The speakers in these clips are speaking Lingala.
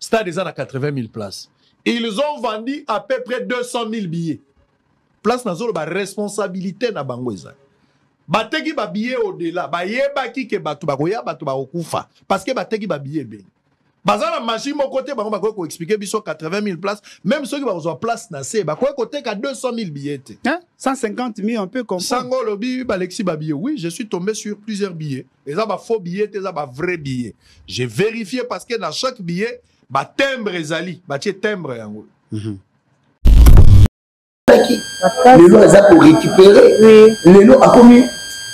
Stade déjà à 80 000 places. Ils ont vendu à peu près 200 000 billets. Place na zolo ba responsabilité na bango eza. Bateki ba billet au-delà, ba yeba ki ke batu ba koya batu ba okufa parce que bateki ba billet ben. Baza la machine mon côté bango ba ko expliquer biso 80 000 places, même ceux qui ba besoin place na C, ba ko côté ka 200 000 billets. Hein? 150 000 on peut comprendre. Sango lobi ba Alexis ba billet. Oui, je suis tombé sur plusieurs billets. Les ba faux billets, les ba vrais billets. J'ai vérifié parce que dans chaque billet ba timbre ezali, ba tie timbre yango. Les lots pour récupérer. Les lots a commis.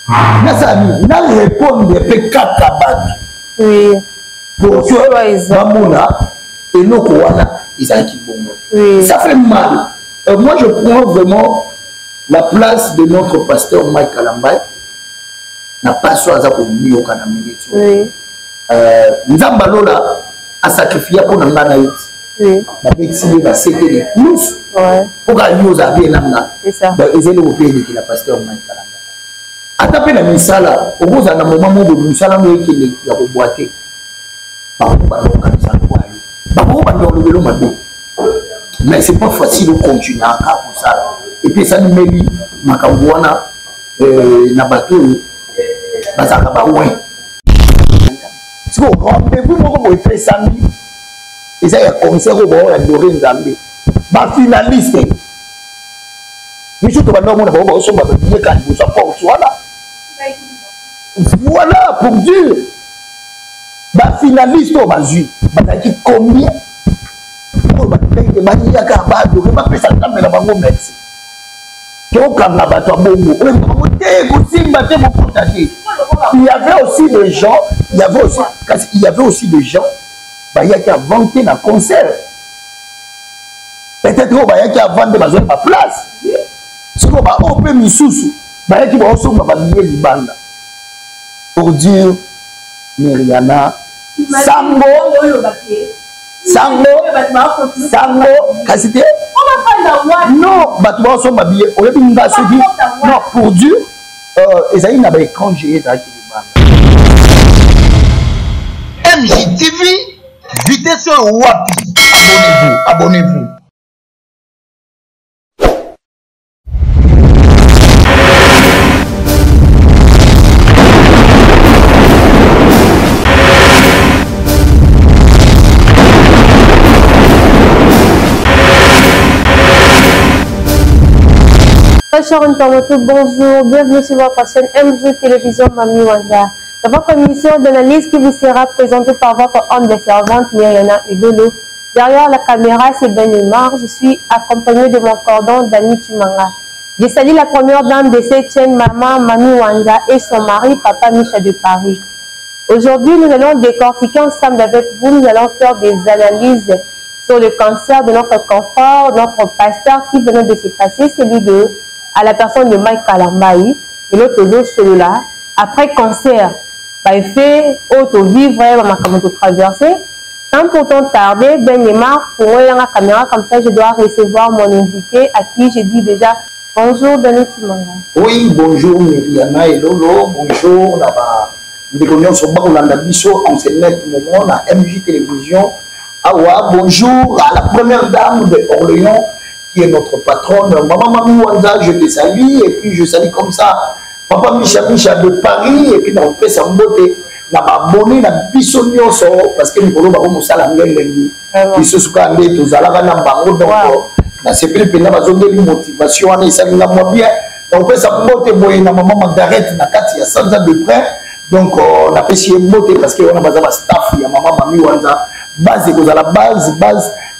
N'a répondre de 4 abats. Oui. Pour que Mamona et nos Kouana, ils ont qui bon. Ça fait mal. Moi, je prends vraiment la place de notre pasteur Mike Kalambay. N'a pas choisi pour nous au Canada. Nzambalola a sacrifié pour nous en oui. La médecine va céder les plus. Pour que nous avions c'est ça. Ils ont le pays de la pasteur Mike Kalambay. À taper la misala, au bout d'un moment où nous allons qui a boité. Mais c'est pas facile de continuer à faire ça. Et puis ça nous met ma cambouana na bateau bazaka ba ouais. Si vous rendez-vous vous fait samedi et ça y a concert au bord de Nzambe. Ba finaliste. Monsieur to ba no mo na ba so ba bien quand vous ça porte voilà. Voilà pour dire. Bah finaliste au Bazu, bah qui combien? Oh bah il y a qu'à bas de bah ça t'amène la bango merci. Donc comme la bateau bongo, il y avait aussi des gens, il y avait aussi des gens, bah il y a qu'à vanter un concert. Peut-être bah il y a qu'à vendre ma zone à place. Si on va ouvrir misoussou, bah il y a qui va aussi bah lier les bandes. Pour dire Myriana Sango Cassité non Batouba sont habillés au lieu de non pour Dieu Esaïe n'a pas étranger MJTV vitesse sur Wapi abonnez-vous Chers internautes, bonjour, bienvenue sur votre chaîne MJ Télévision Mami Wanda. Dans votre émission d'analyse qui vous sera présentée par votre homme de servante Myriana Edolo. Derrière la caméra, c'est Benimar. Je suis accompagnée de mon cordon Dani Tumanga. Je salue la première dame de cette chaîne, maman Mami Wanda, et son mari, papa Micha de Paris. Aujourd'hui, nous allons décortiquer ensemble avec vous, nous allons faire des analyses sur le cancer de notre confort, notre pasteur qui venait de se passer, celui de à la personne de Mike Kalambay, et l'autre jour, celui-là, après cancer, il fait auto-vivre, il traverser. Sans pourtant tarder, Benimar, pour la caméra, comme ça, je dois recevoir mon invité, à qui j'ai dit déjà bonjour, Dani Tumanga. Oui, bonjour, Myriana et Lolo, bonjour, nous connaissons sur Baroulanda Bisso, on s'est net moment, à MJ Télévision. Bonjour à la première dame de Orléans, qui est notre patronne, maman Mami Wanda, je te salue, et puis je salue comme ça, papa Micha de Paris, et puis on fait sa beauté, on a abonné, on a bisonné, parce que nous avons fait ça, ils se sont allés, tous à la banque, donc, c'est plus que nous avons donné une motivation, on ça nous a bien, on fait sa beauté, ma maman Margaret, il y a 100 ans de près, donc on a fait une beauté, parce qu'on a besoin de staff, il y a maman Mami Wanda, base, et à la base,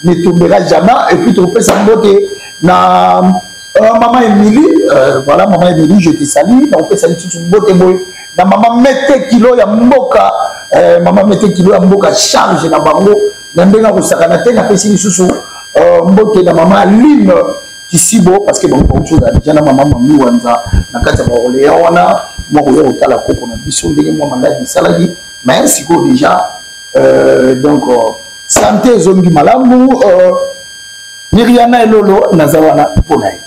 ne tombera jamais, et puis tu fais sa beauté. Maman Émilie, voilà, maman Émilie, je te salue. On fait ça une beauté. Maman mette kilo ya mboka, maman mette kilo ya mboka charge na bango. Ndenga ko sakanate na pesi susu mbote na maman Aline Kisibo parce que bon chose déjà na maman Mami Wanza na kati ba Orléans wana mo ko yo tala ko na biso ndenge mo maladi saladi mais siko déjà donc santé zongi malamu Myriana et Lolo Nazawana Ponaï.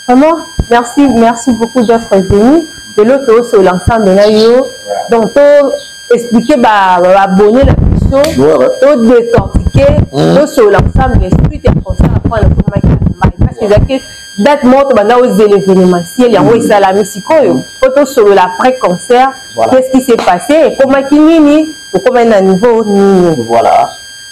Vraiment, merci beaucoup d'être venu. De l'autre, sur l'ensemble de l'AIO. Donc, expliquer abonner la mission, to décortiquer, to sur l'ensemble l'esprit et comme ça après parce que j'ai date morte aux événementiels, il y a la sikoyo, photo sur l'après-concert, qu'est-ce qui s'est passé et comment qui nini, ou comment un niveau nini. Voilà.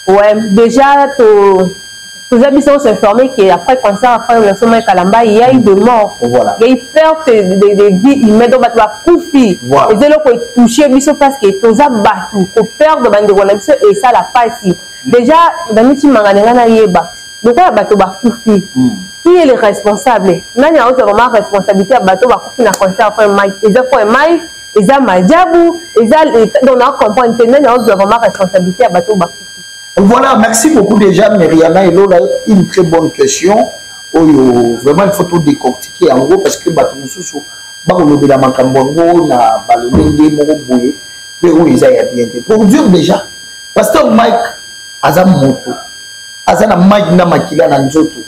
Ouais, déjà tous habitants sont informés qu'après le concert, après le sommet Kalamba, il y a eu des morts. Voilà. Il y a eu perte de vie, il met dans la coufi. Et c'est là qu'on touche parce que tous a battu, qu'on perd de bande et ça la passe. Déjà, dans le petit magasin, il y a donc on a battu coufi. Qui est le responsable? Nani a vraiment responsabilité à battu coufi dans le concert après Mike. Ils ont fait Mike, ils ont Madjabou, ils ont donc on comprend que nani a vraiment responsabilité à battu coufi. Voilà, merci beaucoup déjà, Myriana. Et là, une très bonne question. Vraiment, il faut tout décortiquer en gros parce que pour dire déjà, Pasteur Mike, Azam Moto, Azam Mike Namakila Nanzoto,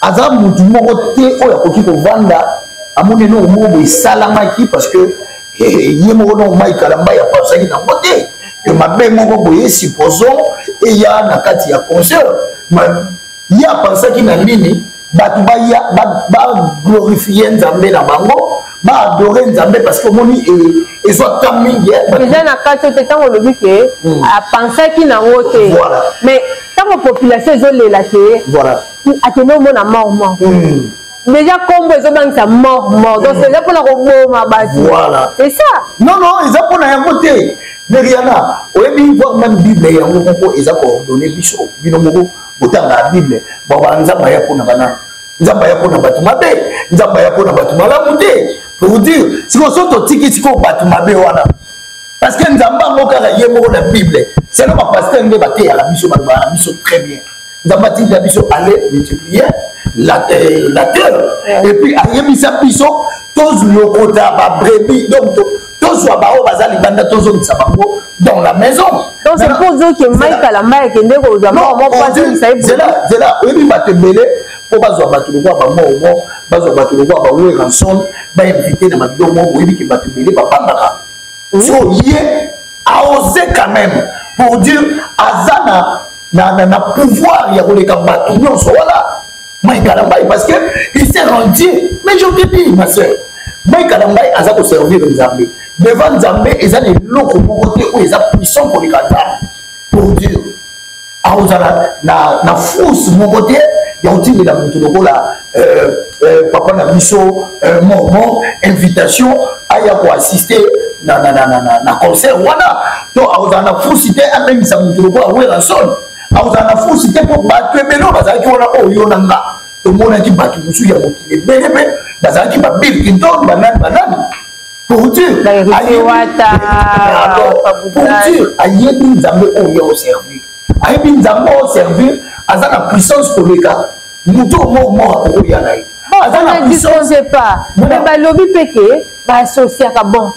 Azam Moudoumote, Oyakoki Vanda, Amoneno Mobo, Salamaki, parce que Yemono Mike Alamba, il n'y a pas ça qui n'a pas été. Que ma belle Mobo, supposons, et il y a un cas, il y a concert, il y a pensé qu'il y a un mini, va glorifier Nzambé dans Bango, va adorer Nzambé parce que mon et soit taming. Déjà, dans le cas de temps, on le dit que à penser qu'il n'a pas été. Mais tant que la population est là, voilà. À tenir au monde à mort. Déjà, comme ils ont ça mort. Donc, c'est là pour la robot, ma base. Voilà. C'est ça. Non, ils ont pour un côté. Mais Rihanna, on a mis voir même Bible, ils ont coordonné Bichot, Binomoro, autant la Bible. Bon, nous avons pas pour Nabana. Nous avons pas pour Nabatumabé. Nous avons pas pour Nabatumalamoudé. Pour vous dire, si on sort au ticket, si on Batumabé, voilà. Parce que nous avons pas mon cas à la Bible. C'est là que pasteur nous battait à la mission, très bien. Nous avons dit la mission aller multiplier la terre. Et puis, à Yemisa Bichot, tous le côté à brebis, donc. Dans la maison. Donc c'est pour dire que Mike Kalamba est né aux amours. C'est là, oui, il va te mêler pour pas avoir battu le roi, pas avoir battu le roi, pas avoir rançon, pas inviter dans ma vidéo, oui, qui va te mêler, pas pas. So, il a osé quand même pour dire, Azana n'a pouvoir, il y a les combattants, voilà. Mike Kalamba, parce qu'il s'est rendu. Mais je te dis, ma soeur, Mike Kalamba a ça pour servir les armées. Devant Zambé, ils ont des locaux côté où ils sont puissants pour les cadavres. Pour dire, na force mon côté, il y a aussi de la montée là, papa na biso, moment, invitation, à y avoir assister na concert, voilà. Donc, à la force, même ça montée à où la sonne. À la force, pour battre, mais non, parce qu'on a oh yonanga. Tout le monde a dit battu, monsieur, il y a mon qui est bébé, parce qu'il va Bill Clinton, banane. Pour dire, Aïe Nzambe au servir. Aïe Nzambe au servir, à la puissance pour les cas. Nous tous mort pour y aller. Je ne sais pas. Mais lobby péché, associé à bon.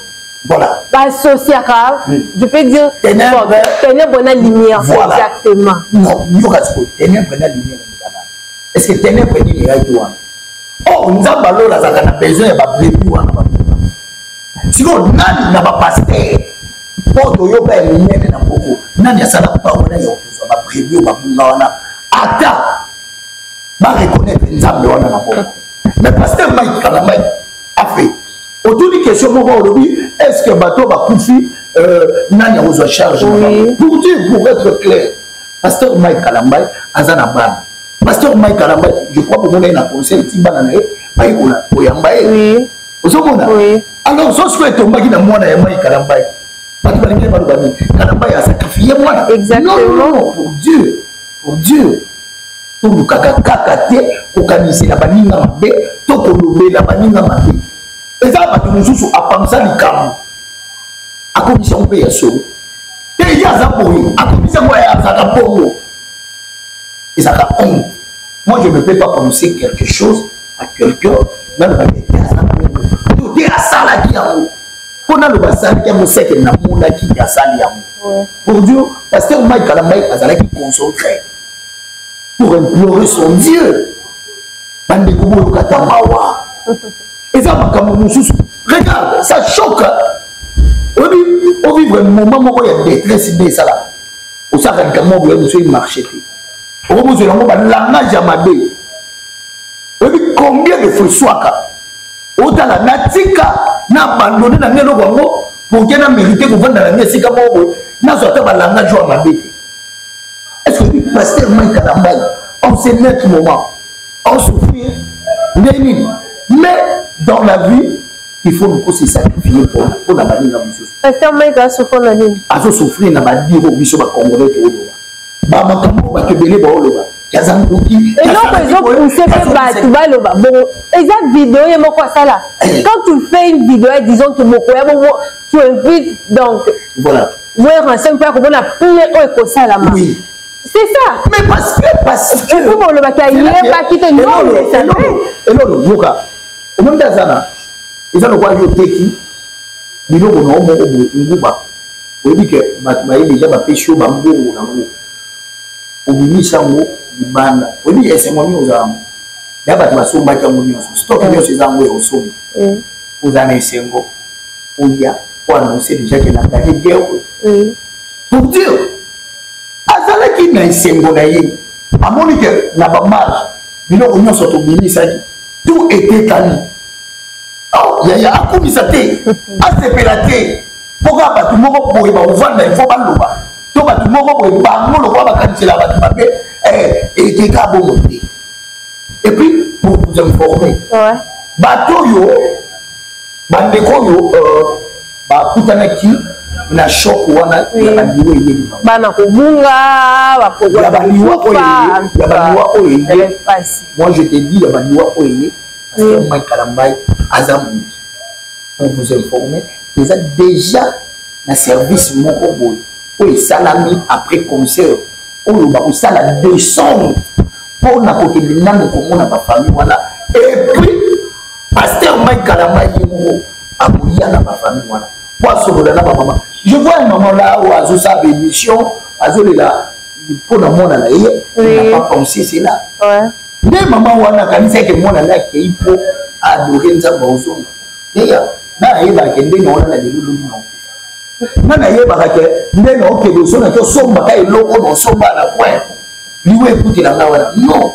Voilà. Associé à, je peux dire, ténèbres la lumière. Exactement. Non, nous restons ténèbres la lumière. Est-ce que ténèbres la lumière est toi? Oh, nous avons besoin de brebis. Si on n'a pas passé, pour que vous ayez une lumière dans beaucoup, nani asala pas on a eu ba prévu ba mungana ata ba reconnaître nzambe wana na beaucoup. Mais pasteur Mike Kalamba a fait autour de question mon aujourd'hui, est-ce que bateau va confier nani a besoin charge pour dire pour être clair, pasteur Mike Kalamba azana ban. Pasteur Mike Kalamba, je crois que vous avez un conseil timbana na ba ikola oyamba oui. Oui. Alors, ce que tu as dit, moi, sacrifié moi. Exactement. Non, pour Dieu. Pour Dieu. Pour nous, kakate, pour canaliser la baninga mabe, pour nous la baninga mabe. Et ça, nous sommes à penser les camps. À commission PSO. Et il y a ça pour eux. À commission PSO. Et ça a honte. Moi, je ne peux pas penser quelque chose à quelqu'un, même avec des tout est à ça là qui a on a le bassin qui a mon sec et n'a mon qui a sali pour Dieu parce que Mike Kalamba a qui concentré pour implorer son Dieu bande kubo katamawa et ça m'a comme regarde ça choque On vit vraiment un moment où il y a des détresse de ça là. Au sein de comment vous avez marché. Au moment où vous avez langage amadé. Combien de fois soit autant la natika n'a abandonné dans le Congo pour qu'il ait mérité de vendre dans la Messie comme vous n'a sorti par langage amadé. Est-ce que le pasteur Mike Kalambay, on sait net moment, on souffre, mais dans la vie, il faut nous se sacrifier pour la banine. Pasteur Mike a souffert la ligne. A souffrir na ba dire au biso ba congolais to ba makambo ba tebele ba oloba. Et non, par exemple, on sait que bon, exact vidéo, il y a quoi ça là. Quand tu fais une vidéo, disons que tu invites donc. Voilà. Vous renseignez pas comment on a plein de ça là. Oui. C'est ça. Mais parce que. Et comment le bataille pas quitter non, mais ça fait. Et non, Yoka. Au monde d'Azana, ils ont le droit de teki. Ils ont le droit de nguba. On dit que Batmaï déjà va pêcher au bambou ou l'amour. Au ministre Banda, on dit c'est moi aux armes. D'abord, ma somme est à mon stock de ces armes au somme. Aux années 5 ans, où il y a pour annoncer déjà qu'il a gagné guerre. Pour dire, à ça là qui n'a 5 ans, à mon avis, n'a pas marge. Mais là, on a sorti au ministre, tout était calme. Oh, il y a un commissaire, à se pélater. Pourquoi pas tout le monde pour y vendre, il faut pas le voir. Tout le monde pour y vendre, le roi va canceller la bâtiment. Et qui a bon monté. Et puis, pour vous informer, bateau yo, bandeko yo, kutanaki na choc wana ya bandiwa yeli. Bana kubunga, ya bandiwa oye. Moi je te dis ya bandiwa oye parce que Mike Kalambay azam pour vous informer, ils ont déjà un service moko boy. Oui, salami après concert. On va ça la descendre pour na côté de nan comme on a pas famille voilà et puis pasteur Mike Kalambay a bouillé na ma famille voilà pour se redonner ma maman je vois un moment là où azo sa émission azo là pour na mona na yé n'a pas pensé c'est là mais maman wana kanisa que mona là qui il faut adorer nzamba ozonga d'ailleurs na yeba kende na wana na lulu non nana yeba ke ndeno okebe sona to somba ka eloko no somba na point liwe écoute la ngawana non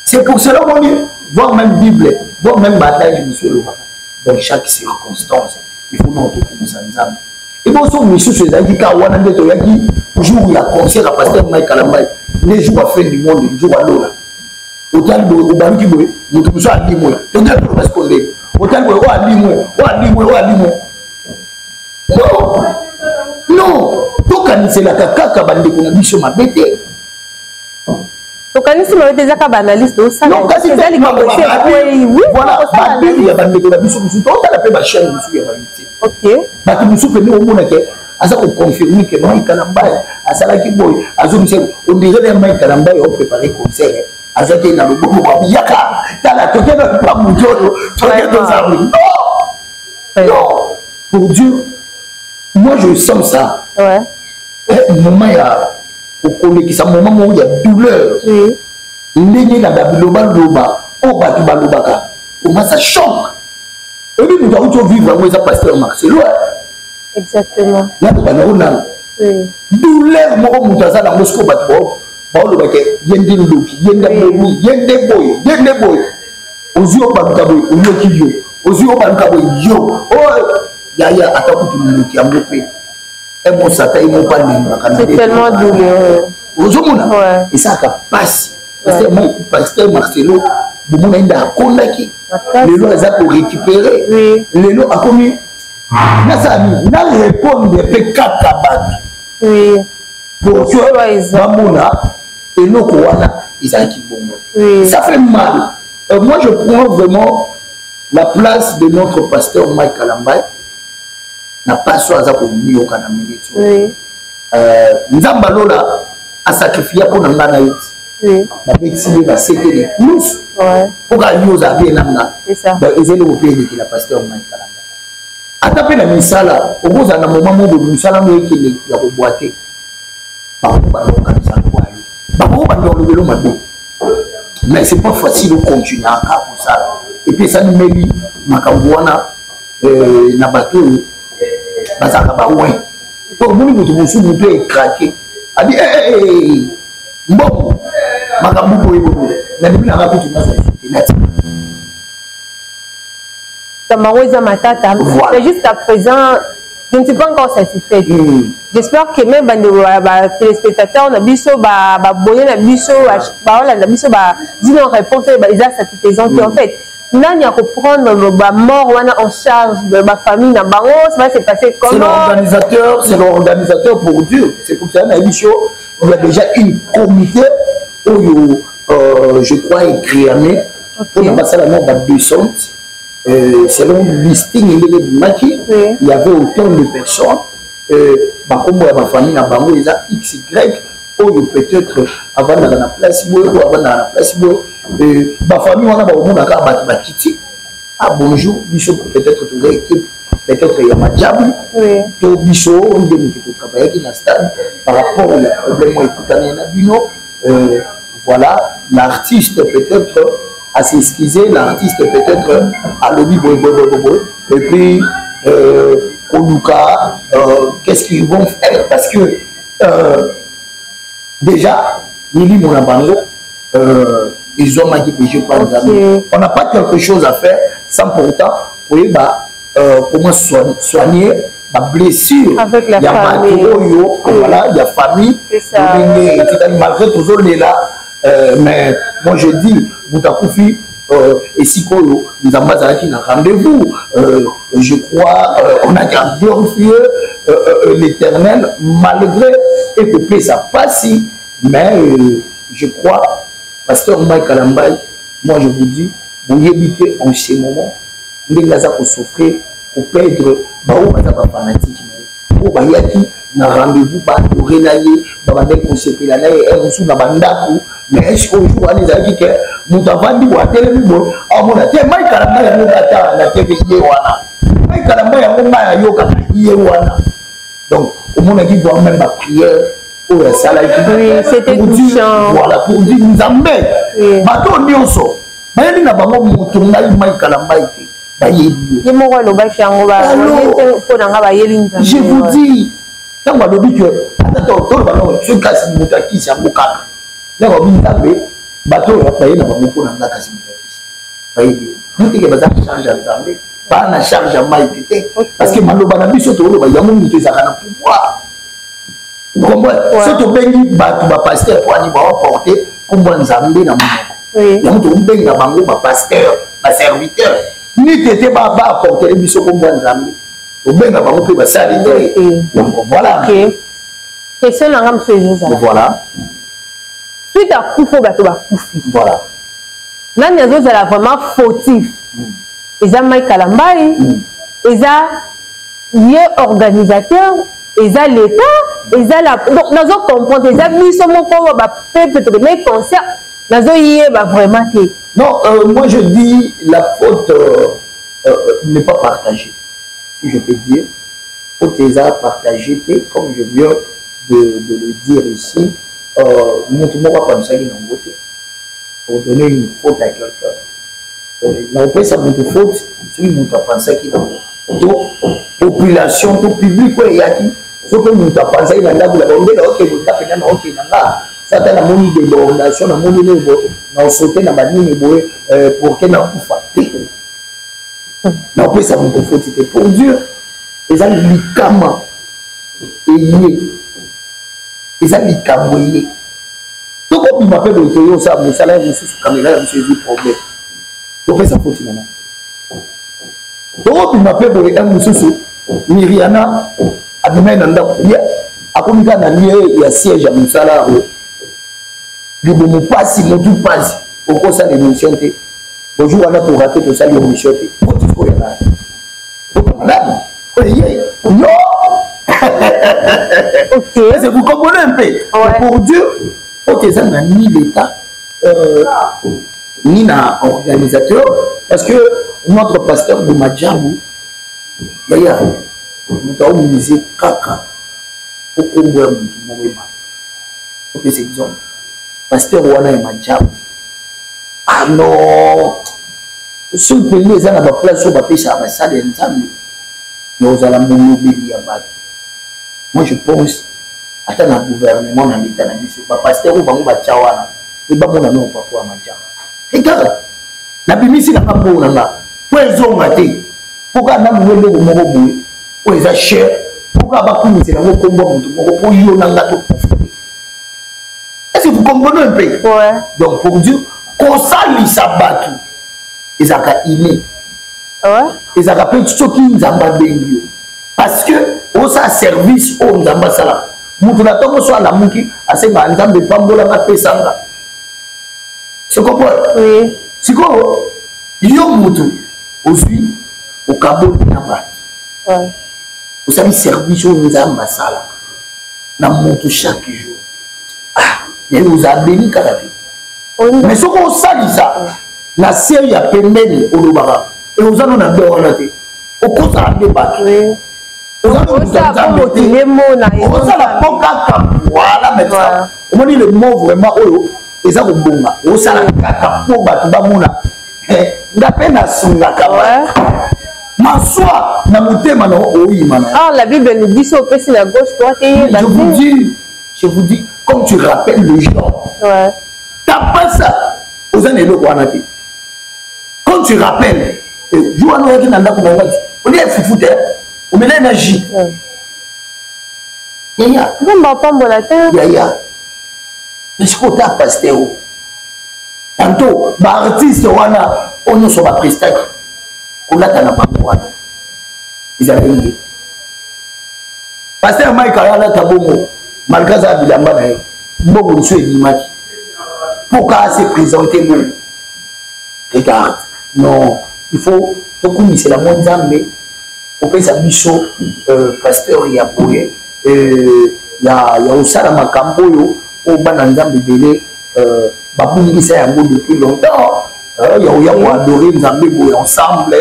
c'est pour cela qu'on dit voir même Bible voir même bataille monsieur le papa dans chaque circonstance il faut nous trouver ça nzambe et bon so monsieur ces andika wana ndeto yaki jour ya concert à pasteur Mike Kalambay les jours à fin du monde les jours à l'ora autant de baruki boy mutu muso ali moya to ndeto parce qu'on est autant boy o ali moya non, non, tout quand c'est la caca bande qu'on a mis sur ma bête. Donc quand c'est ma bête, c'est banaliste aussi. Non, quand c'est ça, oui, voilà, il y a bande qu'on a mis sur le sous-ton, on a fait ma chaîne sur la vérité. Ok. Bah tu me souffles nous au monde que à ça on confirme que Mike Kalambay à ça là qui boy, à ça on dirait que Mike Kalambay a préparé concert. À ça qui est dans le bon yaka, dans la toquée de pas mon Dieu, toquée dans sa rue. Non, non, pour Dieu. Moi, je sens ça. Ouais. Moment, il y a un moment où il y a douleur. Oui. L'année dans la biloba, au bas du balobaka. Comment ça choque. Et puis, nous avons vivre avec ça pasteur Marcelo. Exactement. Là, nous avons oui. Douleur, moi, nous avons dans Moscou, yende boy. Aux yeux, aux yeux, Yaya atakutu muluki amopé et mon sata et mon panema c'est tellement douloureux ozomona et ça ka passe pasteur Marcelo bomona inda kondaki lelo za ko récupérer lelo akomi na ça na répondre pe kaka oui pour que mamona et loko wana izaki bongo ça fait mal moi je prends vraiment la place de notre pasteur Mike Kalambay n'a pas choisi pour nous au Canada. Nzamba lola a sacrifié pour nous na yit. La médecine va céder les plus. Pour que nous avions nanga. C'est ça. Ben ils ont payé que la pasteur Mike Kalambay. À taper la misala, au bout d'un moment où nous allons qui a boité. Par contre, mais c'est pas facile de continuer encore pour ça. Et puis ça nous met Makambouana na bateau. bazaka ba ouais pour moni mutu musu mutu est craqué a dit mbongo makambo ko yebo na dibi na kutu na so Tamaroza Matata. Voilà. C'est jusqu'à présent, je ne suis pas encore satisfaite. J'espère que même les téléspectateurs, na biso ba boyer na biso na biso ba dit nos réponses ils a satisfaisant en fait. Nani a reprendre ba mort en charge de ma famille na bango, ça va se passer comment? C'est l'organisateur pour Dieu. C'est pour ça na biso il y a déjà une comité où je crois écrit pour la passer la mort ba 200. Selon le listing il y avait autant de personnes comme ma famille na bango ils a XY ou peut-être avant dans la place ou avant dans la place ma famille on a au monde à bakiti ah bonjour biso peut-être toute équipe peut-être il y a ma diable to biso on devait travailler dans stade par rapport au problème écouter na bino voilà l'artiste peut-être à s'excuser, l'artiste peut-être à l'objet et puis Koluka, qu'est-ce qu'ils vont faire parce que déjà Mili Monabango ils ont manqué péché par exemple on n'a pas quelque chose à faire sans pourtant oui bah comment soigner ma blessure avec la famille voilà il y a famille malgré toujours les là mais moi je dis Boutakufi et Sikoyo nous avons un rendez-vous je crois on a qu'à glorifier l'éternel malgré et que ça passe mais je crois pasteur Mike Kalambay moi je vous dis vous évitez en ce moment les gars pour souffrir pour perdre pas fanatique pour bayaki na rendez-vous ba renayer ba ba conseiller la na et on sous na bandaku mais est-ce qu'on joue à les amis que nous avons dit à télévision à mon avis Mike Kalamba ya ngata na TV wana Mike Kalamba ya ngoma yoka wana donc au monde qui voit même la prière pour la salle oui c'était touchant voilà pour dire nous amène bato nyonso bayeli na bango mutu ngai Mike Kalamba bayebi ye moko lo ba chango ba ko na nga bayeli nzambe je vous dis tant ba lobi que attends to ba no ce cas mutaki sa bokaka là on dit que bateau va payer na bango ko na nga kasi mutaki bayebi mutu ke baza charge nzambe pas na charge à maïté parce que maloba na biso to lo ba yango mutu ezaka na pouvoir surtout bengi bato ba pasteur pour ani ba porter comme nzambe na monoko yango to bengi na bango ba pasteur ba serviteur ni tete ba apporter biso comme nzambe to benga bango pe ba saliter donc voilà question na ngam faisons voilà suite à kufo bato ba kufi voilà nani azozala vraiment fautif eza Mike Kalambay eza ye organisateur eza l'état eza la donc nazo comprendre eza biso moko ba peut-être mais concert nazo yeba vraiment té non moi je dis la faute n'est pas partagée si je peux dire faute eza partagée comme je viens de le dire ici montre moi comme ça qui n'en voté pour donner une faute à quelqu'un non pas ça montre faute celui qui montre penser qui n'en donc population tout public quoi il y a qui faut que nous t'apprenions il y a là vous l'avez ok vous l'avez fait ok là ça t'as la monnaie de l'organisation la monnaie de nous sauter dans la ligne pour que nous fassions non pas ça montre faute c'était pour Dieu et ça l'icama et ça l'icamouillé donc on m'appelle le toyo ça mon salaire je suis sous caméra je suis du problème donc ça faute maintenant donc on m'appelle pour les mususu Miriana ademain nanda ya akomika na lieu ya siège ya musala libomo pasi motu pasi okosa l'émission te bonjour on a pour rater tout ça l'émission te faut ko yana madame oyé non ok c'est vous comprenez un peu pour Dieu faut que ça n'a ni l'état ni na organisateur parce que notre pasteur de Madjabou yaya nous avons misé kaka au combo ya mutu mowema pour que c'est exemple pasteur wana ya Madjabou ah non sur le pays eza na ba place oyo bapesa basala ya nzambe Nous allons nous moi, je pense, attends un gouvernement dans l'État, pasteur ou bango bachawana, et bango na non papa majama. Regarde, la bimisi na kambo na pour les hommes maté, pourquoi na mwende ko moko boye, pour les cher, pourquoi ba kumisi na ko kombo mutu moko pour yo na ngato. Est-ce que vous comprenez un peu? Ouais. Donc pour dire qu'on sali sabatu, ils a ka iné. Ouais. Ils a ka pe tsoki nzamba bengi. Parce que au sa service au nzamba sala. Mutu na tongo so la muki asenga nzambe pambola nga pesanga. C'est comprends? Oui. C'est quoi? Yo mutu aussi au cabo na ba. Ouais. Au service au nzamba sala. Na mutu chaque jour. Ah, il nous a béni quand même. Mais ce qu'on sali ça, na série ya pembeni au lobara. Et aux allons na bien on a été. Au cause à débat. Oui. Ça a motivé mon on ça la poka voilà maintenant on dit le mot vraiment oh et ça bonga on ça la kaka po batu ba mona ndape na sunga kaba maswa na mutema na oima na ah la Bible nous dit ça au petit la gauche droite et je vous dis comme tu rappelles le genre ouais t'as pas ça aux années le quoi nati quand tu rappelles Joano qui nanda ko ngati on est foutu on met l'énergie. Yaya. Non, bah, pas bon la terre. Yaya. Mais ce qu'on a pasteur. Tantôt, bah, artiste, on ne soit pas prestataire. On a pas de ils avaient pasteur Mike Ayala Tabomo, malgré ça, il a mal. Bon, monsieur Dimaki. Pourquoi se présenter? Regarde. Non, il faut. C'est la monde mais au pays Bicho, pasteur Yaboye, il y a aussi la Macamboyo, au Bananzam de Bélé, Babou ça depuis longtemps. Il y a adoré Nzambé ensemble,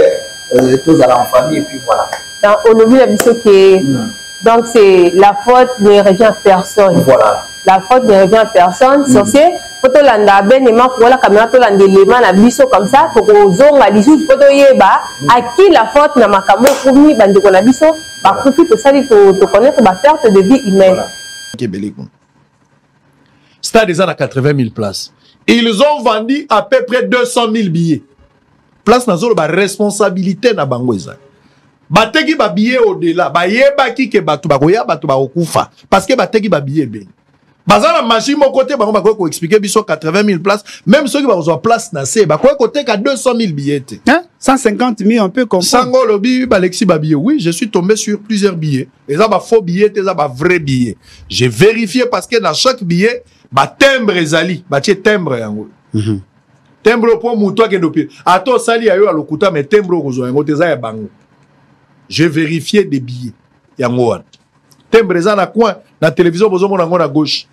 tous à la famille, et puis voilà. On oublie la Bicho qui donc c'est la faute ne revient à personne. Voilà. La faute ne revient à personne. Sur ce, faut que l'anda ben et ma pour la caméra tout l'andélément la Bicho comme ça, pour que zong à l'issue, faut que yeba à qui la faute n'a ma camo pour nous bande qu'on a Bicho, par profit de ça de connaître ma perte de vie humaine. Stade déjà à 80 000 places. Ils ont vendu à peu près 200 000 billets. Place na zolo ba responsabilité na bangoisa. Bateki ba billet au-delà, ba yeba ki ke batu ba koya batu ba okufa parce que bateki ba billet ben. Bazala machine mon côté ba ko expliquer biso 80 000 places, même ceux qui ba besoin place na se ba ko côté ka 200 000 billets. Hein? 150 000 on peut comprendre. Sango lobi Alexis ba billet. Oui, je suis tombé sur plusieurs billets. Les ba faux billets, les ba vrais billets. J'ai vérifié parce que dans chaque billet ba timbre ezali, ba tie timbre yango. Timbre pour muto ke dopi. Ato sali ayo alokuta mais timbre ko zo yango teza ya bango. J'ai vérifié des billets. Yango wan. Timbre za na coin na télévision bozo mona ngo na gauche.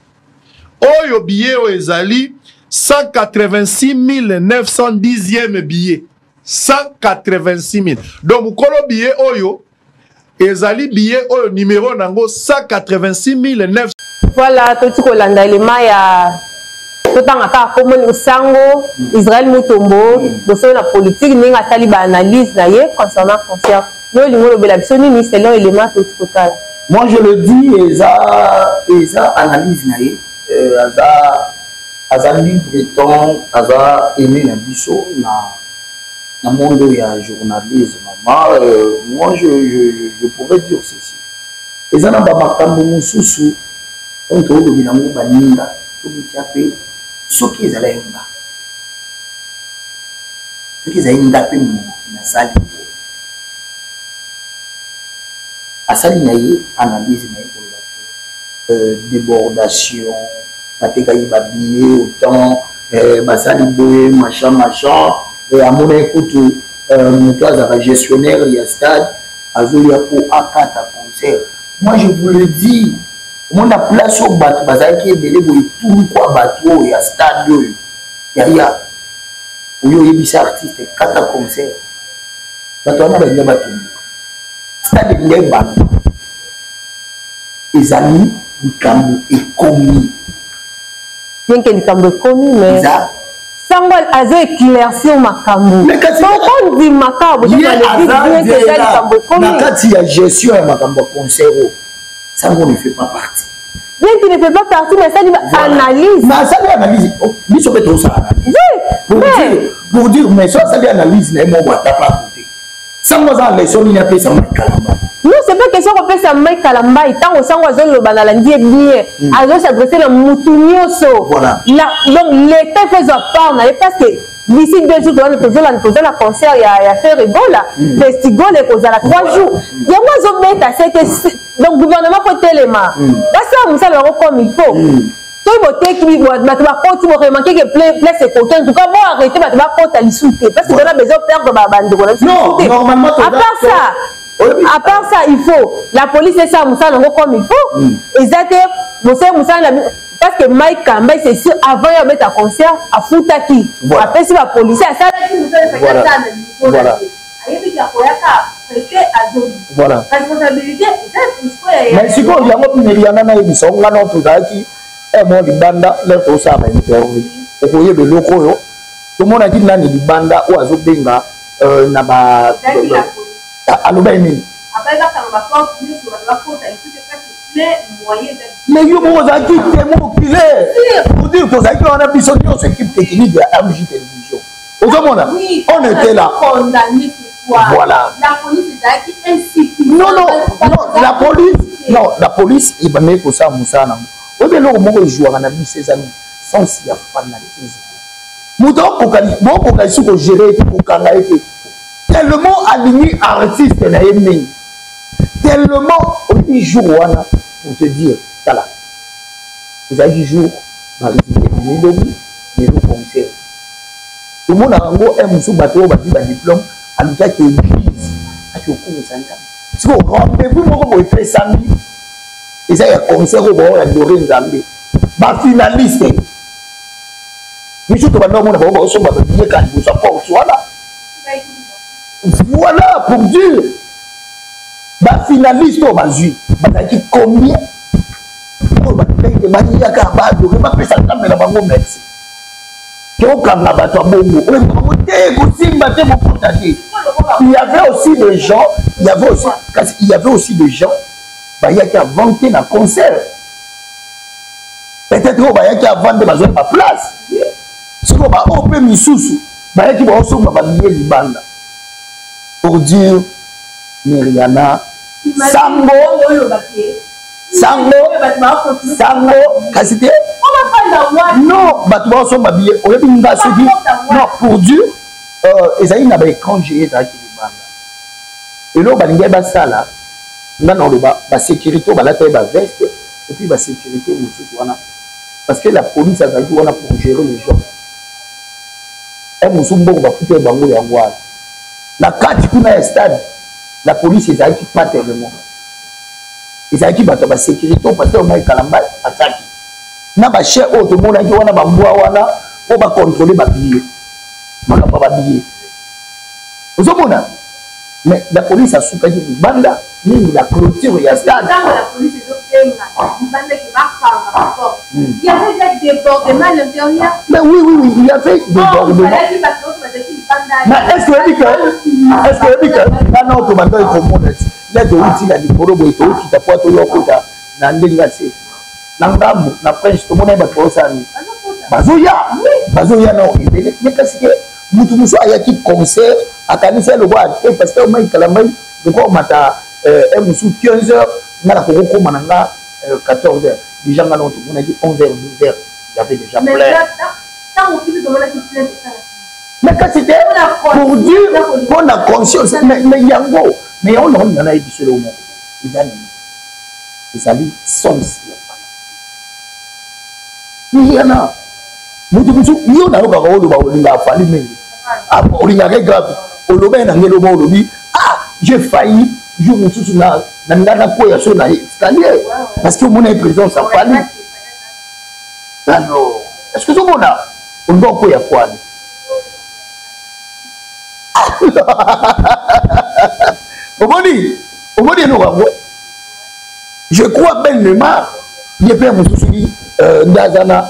Oyo billet o ezali 186 910e billet. 186 000. Donc mukolo billet oyo ezali billet oyo numéro nango 186 900. Voilà, tout ce qu'on a dans les mailles. Tout en accord comme le sango, Israël Mutombo, de la politique, nous avons fait analyse concernant le concert. Nous avons fait selon l'élément tout total. Moi je le dis, ils analyse asa libreton, asa aimé na biso na monde ya journalisme. Moi je pourrais dire ceci. Ils ont ba makambo mususu, on to do binango baninga, to bichape. Ce qui est à l'inda, ce qui est à l'inda, na sali, à sali naïe analyse naïe débordation, batekaï babillé autant, basali boé machin, et à mon écoute, mon gestionnaire il y a stade, à Zolia pour akata concert. Moi je vous le dis. Mon a place au bateau, bazaki et belé, tout quoi bateau, il y a stade, il y a des artistes, 4 concerts. Bateau, on a des bateaux. Stade, il y a des bateaux. Les amis, du Cambo est commis. Bien que le Cambo est commis, mais. sango azo éclaircir makambo pourquoi dit makambo je le dis bien que ça makambo comme na kati ya gestion ya makambo concert sango ne fait pas partie bien tu ne fais pas partie mais ça dit analyse mais ça dit analyse biso beto ça pour dire mais ça dit analyse na mo wata pas côté sango za leçon ni appelle ça makalamba non c'est pas question qu'on fait ça makalamba et tant au sango azo lo banala ndie bien azo s'adresser la mutunyoso voilà donc l'état fait ça part parce que d'ici 2 jours on a la concert il y a fait rigola festival et cause à la 3 jours il y a moi zo beta c'est donc gouvernement faut téléma ça ça le comme il faut tout voter qui va tu vas remarquer que place c'est côté en tout cas bon arrêter tu vas porter à l'issouté parce que on a besoin de perdre ma bande non normalement à part ça il faut la police c'est ça Moussa comme il faut exactement Moussa parce que Mike Kamba c'est sûr avant de mettre un concert à Foutaki après si la police à ça voilà voilà responsabilité mais si quoi il y a beaucoup de gens na ils sont là non tout ça qui est mon libanda leur tout ça mais interview au courrier de locaux yo tout le monde a dit là ni libanda ou azo benga na ba aloba nini après là ça va pas plus sur la faute et tout mais yo mo za ki témoin oculaire pour dire que ça qui on a besoin de équipe technique de MJ télévision on était là condamné voilà la police est ainsi non la police il va mettre pour ça Moussa na o de lo mo jouer na bi ces amis sans si ya fanatisme muto ko kali ko gérer ko kanga été tellement aligné artiste na yemeni tellement au jour wana pour te dire voilà vous avez du jour dans les lobby mais le concert tout le monde a un sous bateau bâti ba diplôme à l'outil qui église à qui au cours de ça parce que rendez-vous moi pour être samedi et ça il y a concert au bord la doré nzambe ba finaliste mais surtout ba non on va somba ba bien quand vous ça porte voilà pour dire ba finaliste au bazui ba qui combien pour ba paye mania ka ba do ba pesa tamela bango merci to kanga ba to bongo o ba te ko simba te mo protéger il y avait aussi des gens bah il y a qui a vanté dans concert peut-être que bah il y a qui a vendu besoin de place si on va open misusu bah il y a qui va aussi ba billet libanda pour dire Myriana Sango Kasité non bah tu vas aussi ba billet on est bien se dit non pour dire ezali na ba écran géé za ki libanda et là balinga ba sala ngana loba ba sécurité ba la taille ba veste et puis ba sécurité mususu wana parce que la police a dit wana pour gérer les gens et mususu mboko ba futé bango ya ngwa la carte kuna stade la police ezali ki pas tellement ezali ki ba to ba sécurité parce que on a kalamba attaque na ba chef auto mona ki wana ba mbwa wana pour ba contrôler ba billet makamba ba billet ozomona mais la police a soukaki banda ni la clôture ya stade la police banda qui va faire rapport il y avait des débordements à l'intérieur mais oui il y avait des débordements mais est-ce que bana auto banda ko mona là de outil la liboro boy to ki ta poto yokota na ndenga se na ngambo na French to mona ba to sani bazoya non il mais parce que mutu muso ayaki concert akanisa le bois et parce que moi kalamai de quoi mata musu 15h na ko ko mananga 14h déjà ngana on a dit 11h 12h il y avait déjà plein mais quand c'était pour dire qu'on a conscience mais yango mais on a dit sur le monde ils allaient sens il y en a mutu musu yo na ko ko ba olinga fali mengi olinga grave oloba na ngelo mo lobi j'ai failli jour mususu na ndana ko ya so na escalier parce que mon présence a fallu alors est-ce que tout monde on doit ko ya kwani omoni no wango je crois bellement il peut mususu ndazana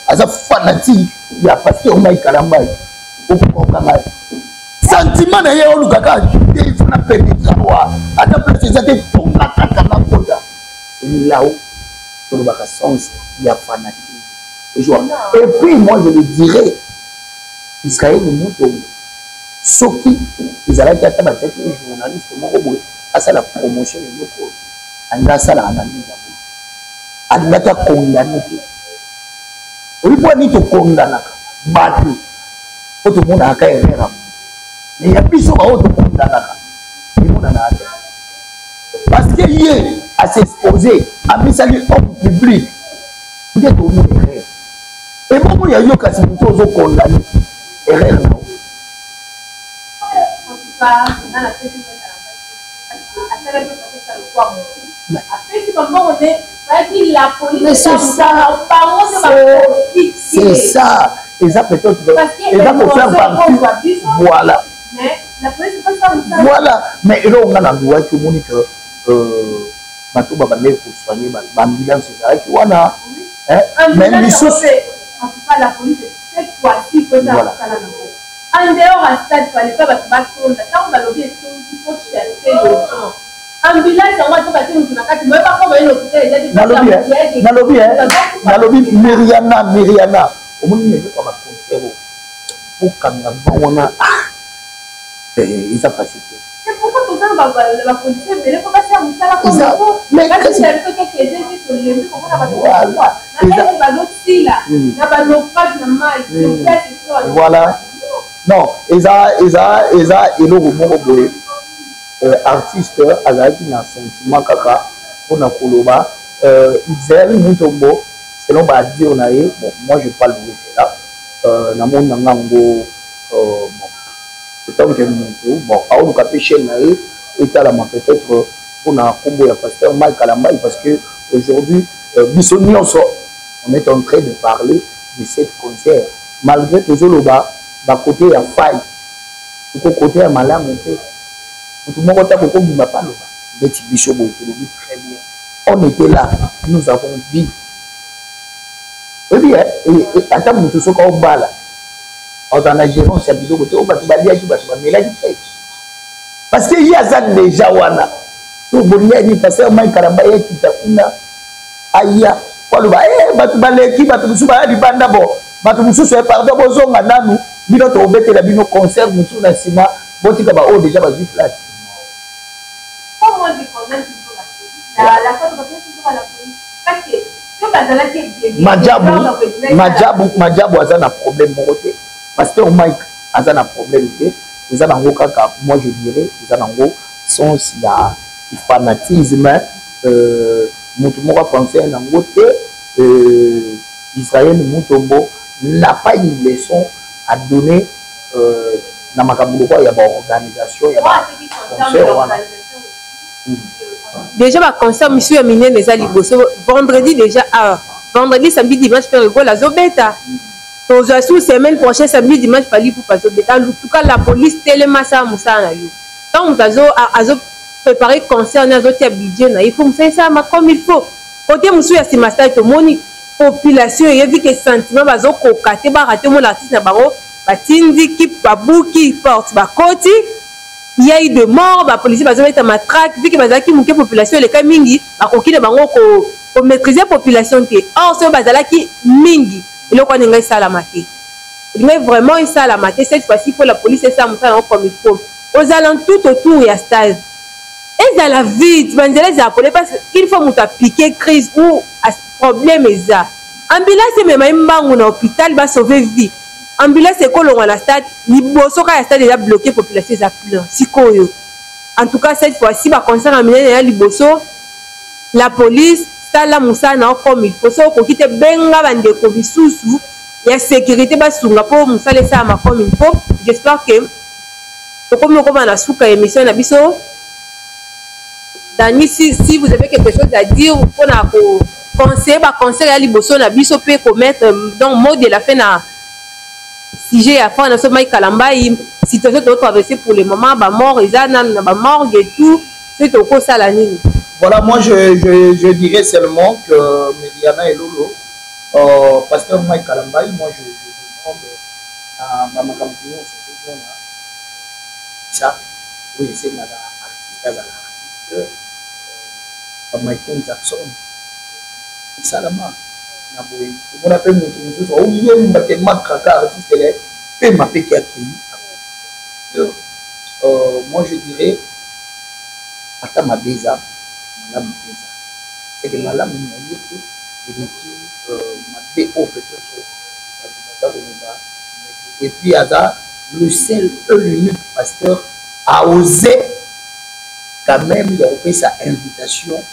asa fanatique y a pasteur Mike Kalambai. Sentiment na ye olu kaka il faut na pénétrer wa ata place ezate tonga kaka na kota là où tout le sens il y a fanatisme et puis moi je le dirais Israël Mouto soki ils allaient être battre les journalistes moko boy à ça la promotion de loko anda ça la analyse anda ta condamné oui pour ni to condamner battu tout le monde a qu'à erreur mais il y a plus de parce que hier à s'exposer à mis à l'homme public vous êtes au monde erreur et bon il y a eu qu'à se mettre condamné erreur non mais c'est ça et ça peut-être et ça pour faire partie voilà voilà mais là on a l'endroit que mon que bateau va venir pour soigner l'ambulance c'est ça qui voilà même les choses en tout cas la police cette fois-ci que ça en dehors à stade fallait pas battre quand on va lever il faut chercher les gens ambulance on va tout battre on a quatre mais pas comme l'hôpital nalobi Myriana au moins il faut pas concert pour quand on a ils ont facilité. C'est pourquoi tout ça va policier mais il faut pas faire ça comme ça. Mais quand tu as vu que tu es sur le lieu comment on va voir. Voilà. Non, ils ont artiste azaki na sentiment kaka pour na koloba Israël Mutombo selon ba dire na ye bon moi je parle de cela na monde na ngango bon peut-être que bon a on capé chez na ye et là peut-être pour na combo ya pasteur Mike Kalambai parce que aujourd'hui Bissonionso on est en train de parler de cette concert malgré que Zoloba ba côté ya faille côté ya malamu tout le monde a beaucoup de ma parole. Très bien. On était là, nous avons dit. Oui, bien, et attends, nous sommes au bas là. On a géré, on s'est habillé au côté, on va te dire, mais là, il fait. Parce qu'il y a ça déjà, wana. Si vous voulez dire, parce que moi, Karambaya, qui t'a fait, aïe, quoi le bas, tu vas aller qui va te souvenir du banda bon. Tu vas te souvenir, pardon, bon, on a nous, bino to obete la bino concert, nous sommes dans le cinéma, bon, tu vas déjà, vas-y, place. Majabu a un problème parce que Mike a un problème ils ont moi je dirais ils ont son fanatisme Mutombo penser que Israël Mutombo n'a pas une leçon à donner dans ma il y a une organisation il y a un concert. Déjà, ma concert, monsieur Aminé, les aliboso. Vendredi, déjà, vendredi, samedi, dimanche, faire le la Zobeta. Pour la semaine prochaine, samedi, dimanche, il fallait pour pas Zobeta. En tout cas, la police, télémassa, moussa, na yo. Quand on a préparé concert, on a zoté budget, il faut faire ça comme il faut. Côté monsieur, il y a massa, tout le monde, population, il y a vu que sentiment, bazo, kokate, baraté, mon artiste, na baro, batindi, qui, babouki, porte, bakoti. Il y a eu de morts, la police va mettre ma traque, vu que la population les cas mingi, pour maîtriser la population. Or, ce bazala qui mingi, il faut qu'on ait ça la maté. Il y a vraiment ça la maté. Cette fois-ci, il faut la police et ça comme il faut. Aux alentours autour, il y a stade. Et ça la vite, parce qu'il faut monter piquer crise ou problème est ça. Ambulance, même un hôpital va sauver vie. Ambulance c'est qu'on a la stade, libosoka la stade déjà bloqué population ça plein. Sikoyo. En tout cas cette fois-ci va concert amener à liboso la police ça la moussa na comme il faut ça ko kite benga bande ko bisusu ya sécurité ba sunga pour moussa les ça ma comme il faut. J'espère que comme on a souka émission na biso Dani si vous avez quelque chose à dire pour na ko conseiller ba conseil à liboso na biso peut commettre dans mot de la fin na si j'ai à faire dans ce Mike Kalambai, situation de traverser pour le moment, bah mort, ils ont bah mort et tout, c'est au cours ça la nuit. Voilà, moi je dirais seulement que Myriana et Lolo, parce que Mike Kalambai, moi je ça, oui, c'est un artiste, Michael Jackson, Salama. On appelle notre chose, oubliez le bâtiment Kraka, artiste, et ma pékia qui. Moi je dirais, Ata Mabeza, Madame Mabeza. C'est que Madame Mabeza, il était ma BO peut-être. Et puis Ada, le seul, l'unique pasteur a osé quand même, il a fait sa invitation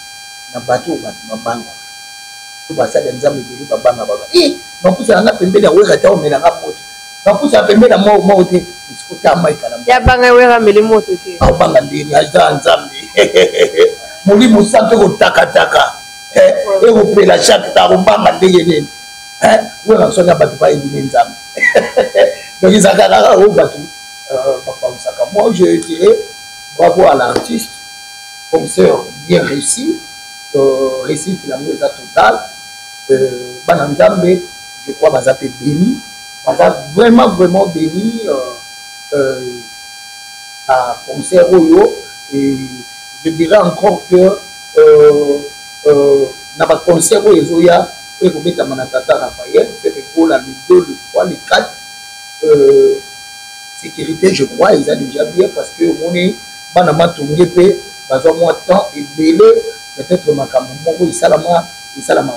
dans le bateau de Mabanga. Tout ça, les gens me disent Mabanga. Et non plus, on a fait la ouïe, on a la moto. Non plus, on a fait la mort, il faut que tu ya banga wera mele moto te. Ah, banga ndini, aza nzambi. Muli musanto ko taka. Et vous prenez la chaque ta banga ndenge nini. Vous en sonna batu pa ndini nzambi. Donc ils akaka au batu papa Osaka. Moi je dirais bravo à l'artiste. Concert bien réussi, réussite la mieux totale. Bananzambe, je crois, Baza été béni. Baza vraiment béni à concert Oyo. Et je dirais encore que dans le concert Oyo, il y a Manatata Raphaël, fait le 2, le 3, le 4. Sécurité, je crois, ils ont déjà bien parce que on est Banama Tungépé. Moi temps et belé peut-être makambo moko isalama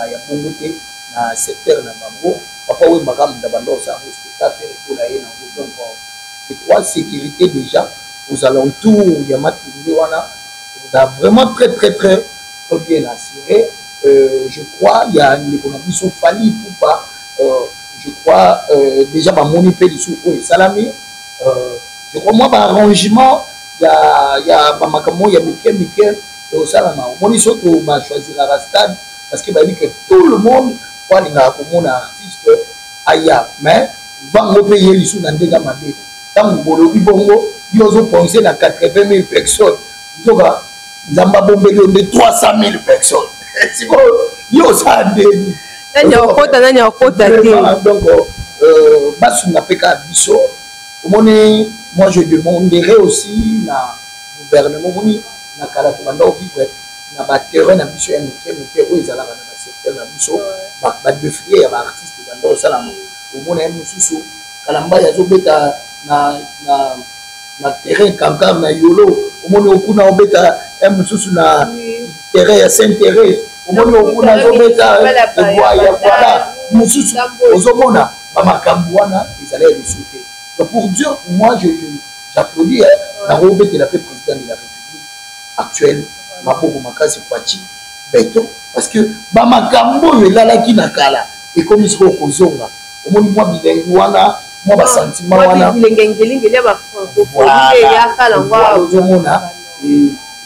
ya bongo te na secteur na bango papa oui makambo da bando ça spectacle pour la ena donc je crois sécurité déjà aux alentours ya Matungi wana on a vraiment très bien assuré. Je crois il y a une économie Fali pour pas je crois déjà ma monipe du sous et salami je crois moi par arrangement il y a Mamakamo, il y a Mikel, au Salama. On est surtout choisir la stade parce qu'il va dire que tout le monde voit les artistes ailleurs. Mais, va me payer les sous dans des gamades. Dans le Bolo, ils ont pensé à 80 000 personnes. Donc, ils ont bombé de 300 000 personnes. C'est quoi? Ils ont ça. Donc, Bassou n'a pas qu'à Bissot. Moi, je demanderais aussi na gouvernement na kala to banda vivre na ba terrain na biso MK où ils allaient dans le secteur na biso ba défier ya ba artiste banda salama au mona mususu kalamba ya zobeta na terrain kankar na yolo au mona okuna obeta mususu na terrain ya Saint-Thérèse au mona okuna zobeta voilà mususu ozomona ba makambo wana ils allaient résulter. Donc pour dire, moi j'applaudis la Robert de la paix président de la République actuelle, Maboko Makasi Fati, Beto, parce que Bamakambo est là qui n'a qu'à là, et comme il se reposonga, au moins moi bilinguana, moi ma sentiment wana, voilà,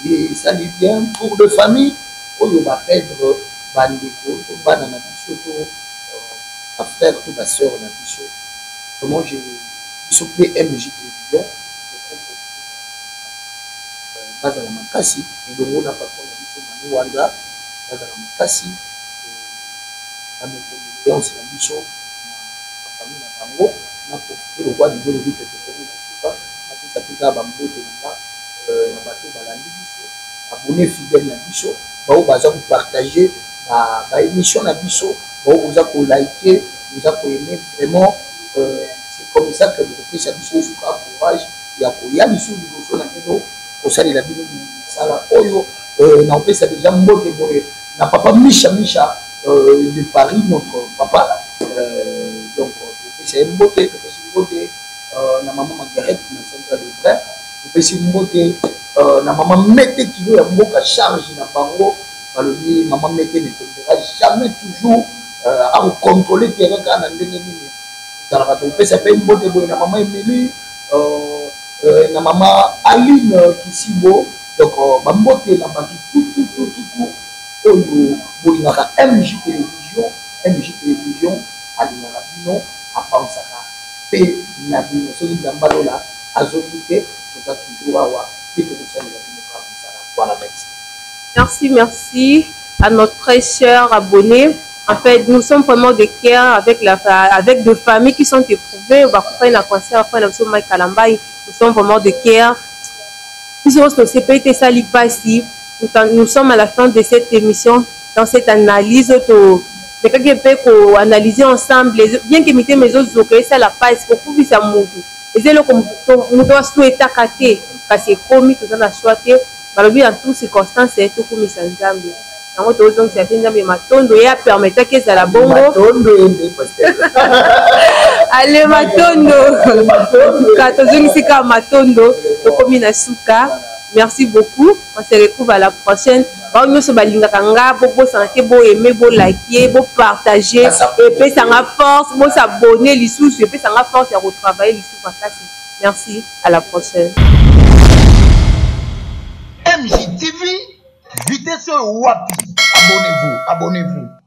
et ça dit bien pour les familles, où il va perdre Bandeko, Banana Bichoto, ma frère, toute ma soeur, ma Bichoto. Comment j'ai surtout MJ Télévision, base à la Makasi, et le mot n'a pas qu'on a dit Manu Wanda, base à la Makasi, la condoléance, la mission, la famille, la Bango, on a profité le roi du jour de vie, peut-être, on a fait ça tout à Bango, la bateau, Balandi, abonné fidèle, la mission, vous avez partagé la émission, la mission, vous avez liké, vous avez aimé vraiment. C'est comme ça que vous faites ça, vous courage, il y a des choses qui sont au sein de la vie on fait ça déjà, n'a pas Micha de Paris, notre papa. Donc, c'est une beauté, na maman Marguerite, na centre de frère, c'est une beauté, na maman Mette qui veut un charge na bango, maman Mette ne tombera jamais toujours à contrôler le terrain quand on a ça fait une beauté pour la maman Émilie, la maman Aline qui si beau, donc ma beauté la bas tout pour MJ Télévision à l'Inarabino à Pansaka P Nabino Soli Zambalola à Zolite nous a toujours avoir et tout ça voilà merci à notre très cher abonné En fait, nous sommes vraiment de cœur avec des familles qui sont éprouvées. Nous sommes vraiment de cœur. Nous sommes à la fin de cette émission, dans cette analyse. Nous analyser ensemble, bien que mes autres c'est la page pour vous ça moudou. Et c'est là comme nous doit souhaiter cater parce que comme tout ça n'a choisi, malgré en toutes circonstances c'est tout comme ça ensemble. Donc donc c'est un mais matondo ya permettre que ça la bongo. Allez matondo. Quand on dit que matondo, comme na suka. Merci beaucoup. On se retrouve à la prochaine. Nous sommes pour santé, pour aimer, pour liker, pour partager. Et puis ça a force, pour s'abonner, les sous, et puis ça a force à retravailler les sous. Merci. À la prochaine. MJTV, vitesse Wapi. Abonnez-vous.